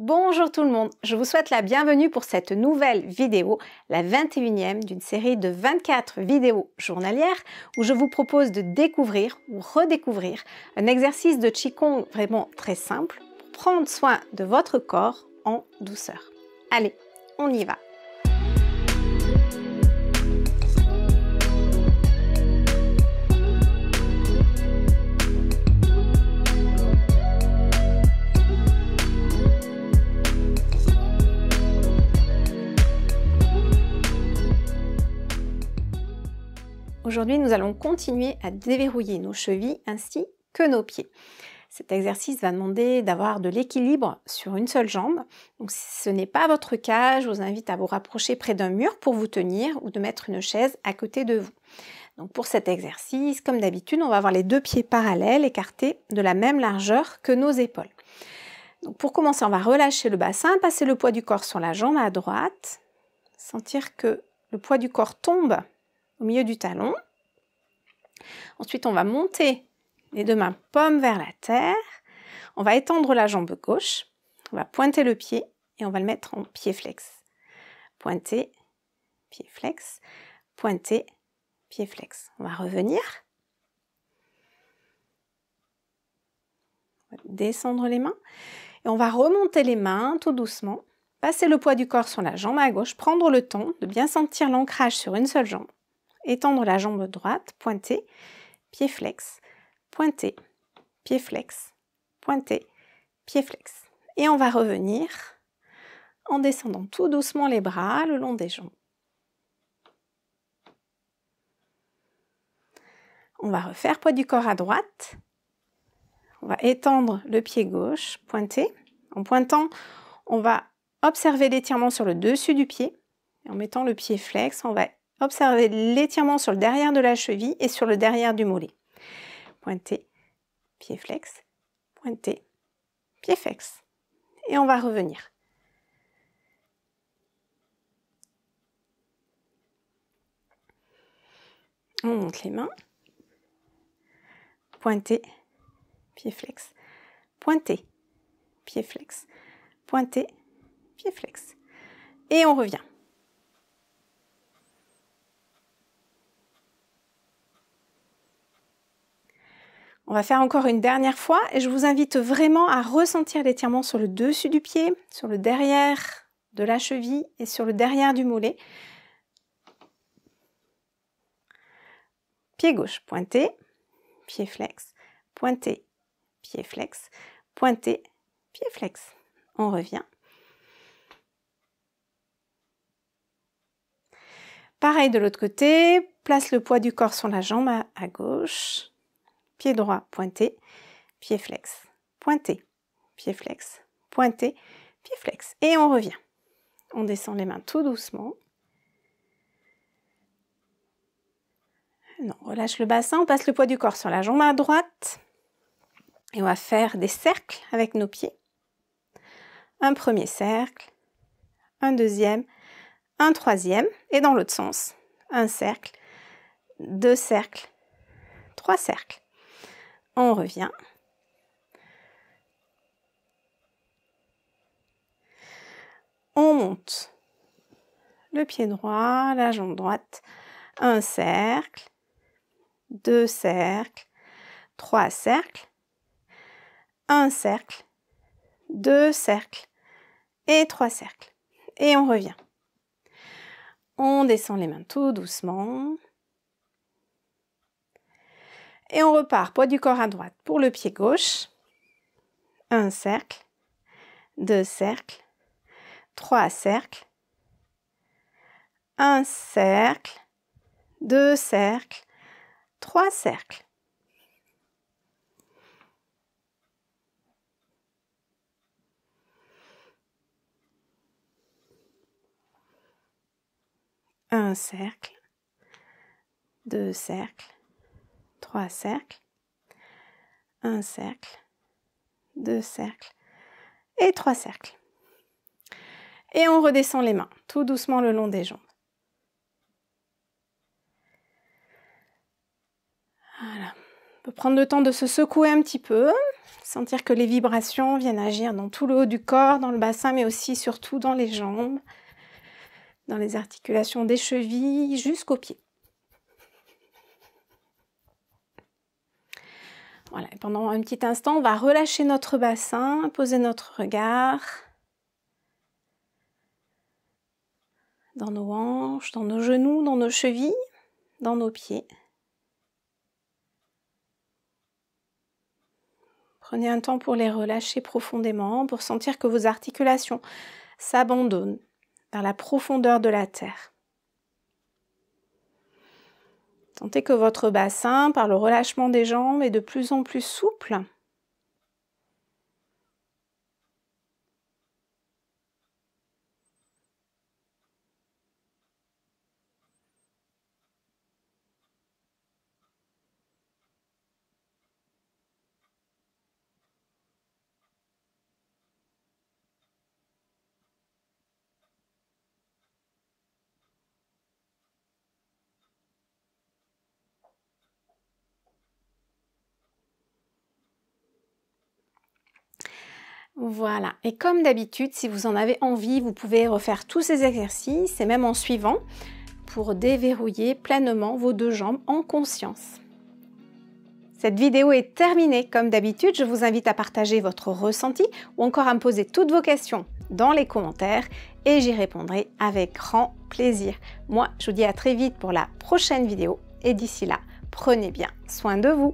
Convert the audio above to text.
Bonjour tout le monde, je vous souhaite la bienvenue pour cette nouvelle vidéo, la 21e d'une série de 24 vidéos journalières où je vous propose de découvrir ou redécouvrir un exercice de Qigong vraiment très simple pour prendre soin de votre corps en douceur. Allez, on y va! Aujourd'hui, nous allons continuer à déverrouiller nos chevilles ainsi que nos pieds. Cet exercice va demander d'avoir de l'équilibre sur une seule jambe. Donc, si ce n'est pas votre cas, je vous invite à vous rapprocher près d'un mur pour vous tenir ou de mettre une chaise à côté de vous. Donc, pour cet exercice, comme d'habitude, on va avoir les deux pieds parallèles, écartés de la même largeur que nos épaules. Donc, pour commencer, on va relâcher le bassin, passer le poids du corps sur la jambe à droite, sentir que le poids du corps tombe au milieu du talon. Ensuite, on va monter les deux mains paumes vers la terre. On va étendre la jambe gauche. On va pointer le pied et on va le mettre en pied flex. Pointer, pied flex, pointer, pied flex. On va revenir. On va descendre les mains et on va remonter les mains tout doucement. Passer le poids du corps sur la jambe à gauche. Prendre le temps de bien sentir l'ancrage sur une seule jambe. Étendre la jambe droite, pointer, pied flex, pointer, pied flex, pointer, pied flex. Et on va revenir en descendant tout doucement les bras le long des jambes. On va refaire poids du corps à droite. On va étendre le pied gauche, pointer. En pointant, on va observer l'étirement sur le dessus du pied. Et en mettant le pied flex, on va observez l'étirement sur le derrière de la cheville et sur le derrière du mollet. Pointer, pied flex, pointer, pied flex. Et on va revenir. On monte les mains. Pointer, pied flex, pointer, pied flex, pointer, pied flex. Et on revient. On va faire encore une dernière fois et je vous invite vraiment à ressentir l'étirement sur le dessus du pied, sur le derrière de la cheville et sur le derrière du mollet. Pied gauche, pointé, pied flex, pointé, pied flex, pointé, pied flex. On revient. Pareil de l'autre côté, place le poids du corps sur la jambe à gauche. Pied droit, pointé, pied flex, pointé, pied flex, pointé, pied flex. Et on revient. On descend les mains tout doucement. Non, on relâche le bassin, on passe le poids du corps sur la jambe à droite. Et on va faire des cercles avec nos pieds. Un premier cercle, un deuxième, un troisième. Et dans l'autre sens, un cercle, deux cercles, trois cercles. On revient. On monte le pied droit, la jambe droite. Un cercle, deux cercles, trois cercles, un cercle, deux cercles et trois cercles. Et on revient. On descend les mains tout doucement. Et on repart, poids du corps à droite pour le pied gauche. Un cercle, deux cercles, trois cercles, un cercle, deux cercles, trois cercles. Un cercle, deux cercles, trois cercles, un cercle, deux cercles et trois cercles. Et on redescend les mains tout doucement le long des jambes. Voilà. On peut prendre le temps de se secouer un petit peu. Sentir que les vibrations viennent agir dans tout le haut du corps, dans le bassin, mais aussi surtout dans les jambes, dans les articulations des chevilles jusqu'aux pieds. Voilà, et pendant un petit instant, on va relâcher notre bassin, poser notre regard dans nos hanches, dans nos genoux, dans nos chevilles, dans nos pieds. Prenez un temps pour les relâcher profondément, pour sentir que vos articulations s'abandonnent vers la profondeur de la terre. Sentez que votre bassin, par le relâchement des jambes, est de plus en plus souple. Voilà, et comme d'habitude, si vous en avez envie, vous pouvez refaire tous ces exercices, et même en suivant, pour déverrouiller pleinement vos deux jambes en conscience. Cette vidéo est terminée. Comme d'habitude, je vous invite à partager votre ressenti ou encore à me poser toutes vos questions dans les commentaires et j'y répondrai avec grand plaisir. Moi, je vous dis à très vite pour la prochaine vidéo et d'ici là, prenez bien soin de vous.